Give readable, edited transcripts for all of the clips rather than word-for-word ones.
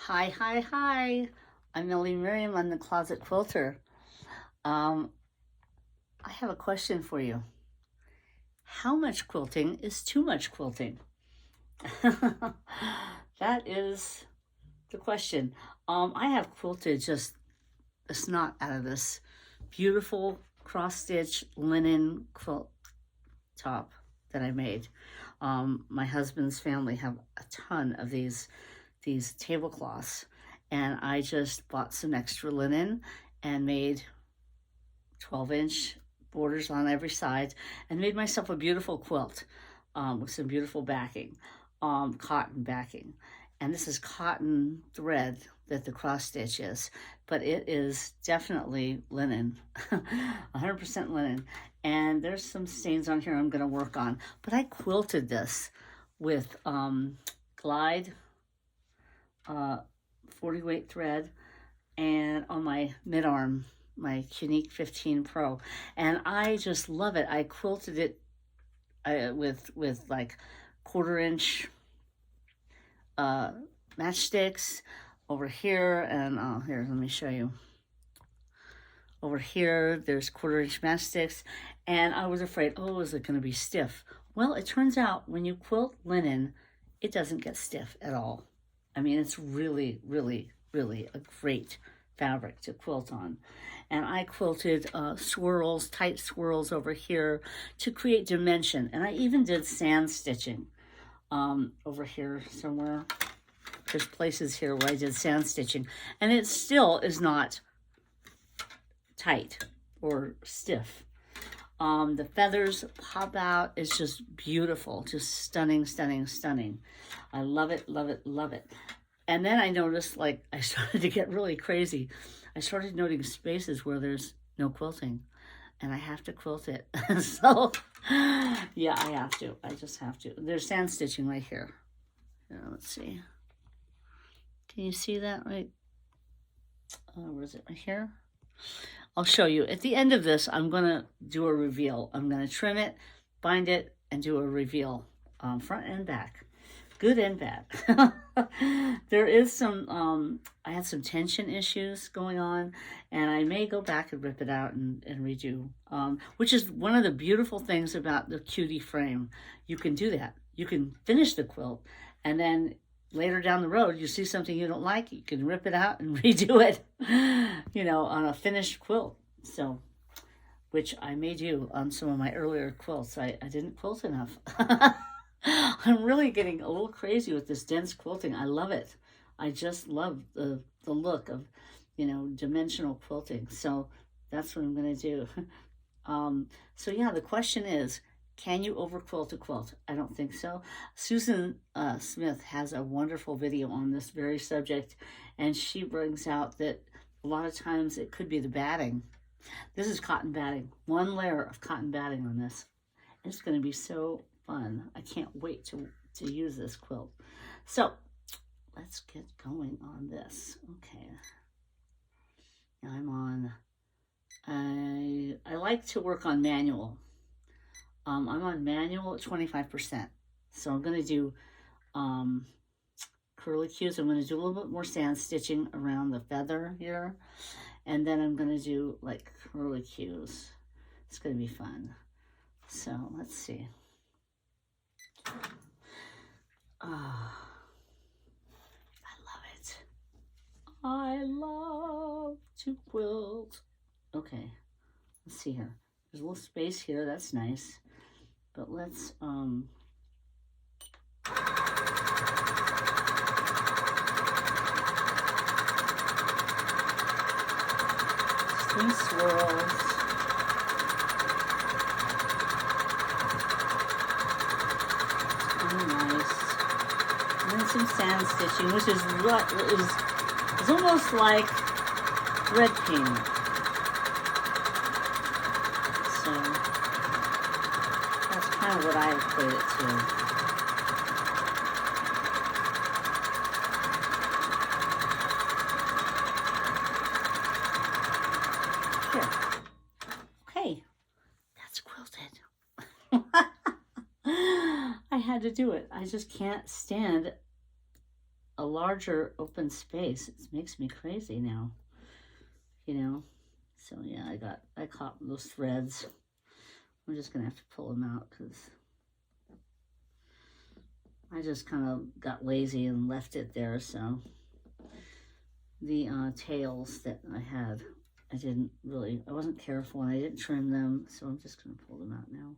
Hi, hi, hi. I'm Millie Miriam. I'm the Closet Quilter. Um, I have a question for you. How much quilting is too much quilting? That is the question. I have quilted just a snot out of this beautiful cross-stitch linen quilt top that I made. My husband's family have a ton of these tablecloths, and I just bought some extra linen and made 12-inch borders on every side and made myself a beautiful quilt with some beautiful backing, cotton backing. And this is cotton thread that the cross stitch is, but it is definitely linen, 100% linen. And there's some stains on here I'm going to work on, but I quilted this with glide 40 weight thread and on my mid arm, my Unique 15 Pro, and I just love it. I quilted it with like 1/4 inch matchsticks over here, and here, let me show you. Over here, there's 1/4 inch matchsticks, and I was afraid, oh, is it going to be stiff? Well, it turns out when you quilt linen, it doesn't get stiff at all. I mean, it's really, really, really a great fabric to quilt on. And I quilted swirls, tight swirls over here to create dimension. And I even did sand stitching over here somewhere. There's places here where I did sand stitching. And it still is not tight or stiff. The feathers pop out. It's just beautiful, just stunning, stunning, stunning. I love it, love it, love it. And then I noticed, like, I started to get really crazy. I started noting spaces where there's no quilting, and I have to quilt it. So, yeah, I have to. I just have to. There's sand stitching right here. Let's see. Can you see that? Right? Where is it? Right here? I'll show you. At the end of this, I'm going to do a reveal. I'm going to trim it, bind it, and do a reveal, front and back. Good and bad. There is some, I had some tension issues going on, and I may go back and rip it out and redo, which is one of the beautiful things about the cutie frame. You can do that. You can finish the quilt, and then later down the road, you see something you don't like, you can rip it out and redo it, on a finished quilt. So, which I may do on some of my earlier quilts. I didn't quilt enough. I'm really getting a little crazy with this dense quilting. I love it. I just love the look of, dimensional quilting. So that's what I'm going to do. So yeah, the question is, can you over quilt a quilt? I don't think so. Susan Smith has a wonderful video on this very subject, and she brings out that a lot of times it could be the batting. This is cotton batting. One layer of cotton batting on this. It's going to be so fun. I can't wait to use this quilt. So let's get going on this. Okay. Now I'm on, I like to work on manual. I'm on manual at 25%. So I'm going to do curly cues. I'm going to do a little bit more sand stitching around the feather here. And then I'm going to do like curly cues. It's going to be fun. So let's see. I love it. I love to quilt. Okay, let's see here. There's a little space here. That's nice. But let's three swirls. Some sand stitching, which is what is almost like red painting. So that's kind of what I equate it to. Here. Okay, that's quilted. I had to do it. I just can't stand a larger open space. It makes me crazy now, you know. So yeah, I caught those threads. I'm just gonna have to pull them out because I just kind of got lazy and left it there. So the tails that I had, I wasn't careful and I didn't trim them. So I'm just gonna pull them out now.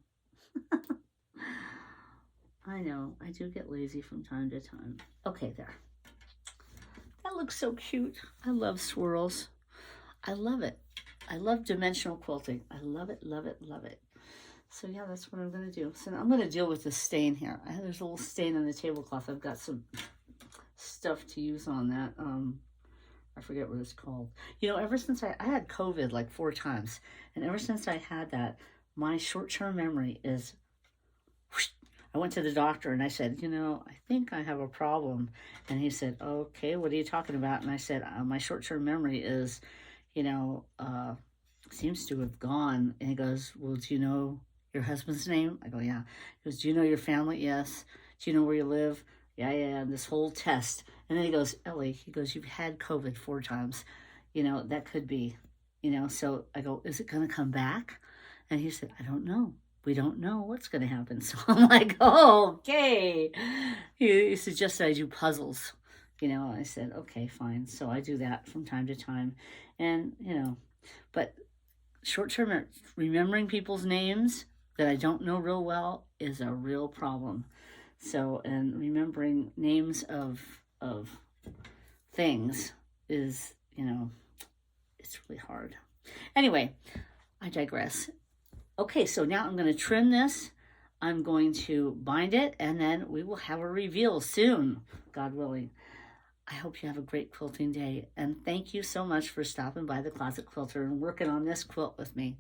I know, I do get lazy from time to time. Okay, there. That looks so cute. I love swirls. I love it. I love dimensional quilting. I love it, love it, love it. So yeah, that's what I'm going to do. So I'm going to deal with the stain here. There's a little stain on the tablecloth. I've got some stuff to use on that. I forget what it's called. You know, ever since I had COVID like 4 times, and ever since I had that, my short-term memory is whoosh. I went to the doctor and I said, you know, I think I have a problem. And he said, okay, what are you talking about? And I said, my short-term memory is, you know, seems to have gone. And he goes, well, do you know your husband's name? I go, yeah. He goes, do you know your family? Yes. Do you know where you live? Yeah, yeah, and this whole test. And then he goes, Ellie, he goes, you've had COVID 4 times. You know, that could be, you know. So I go, is it going to come back? And he said, I don't know. We don't know what's going to happen. So I'm like, oh, okay. He suggested I do puzzles. You know, I said, okay, fine. So I do that from time to time. And, you know, but short-term remembering people's names that I don't know real well is a real problem. So, and remembering names of things is, you know, it's really hard. Anyway, I digress. Okay, so now I'm going to trim this. I'm going to bind it, and then we will have a reveal soon, God willing. I hope you have a great quilting day, and thank you so much for stopping by the Closet Quilter and working on this quilt with me.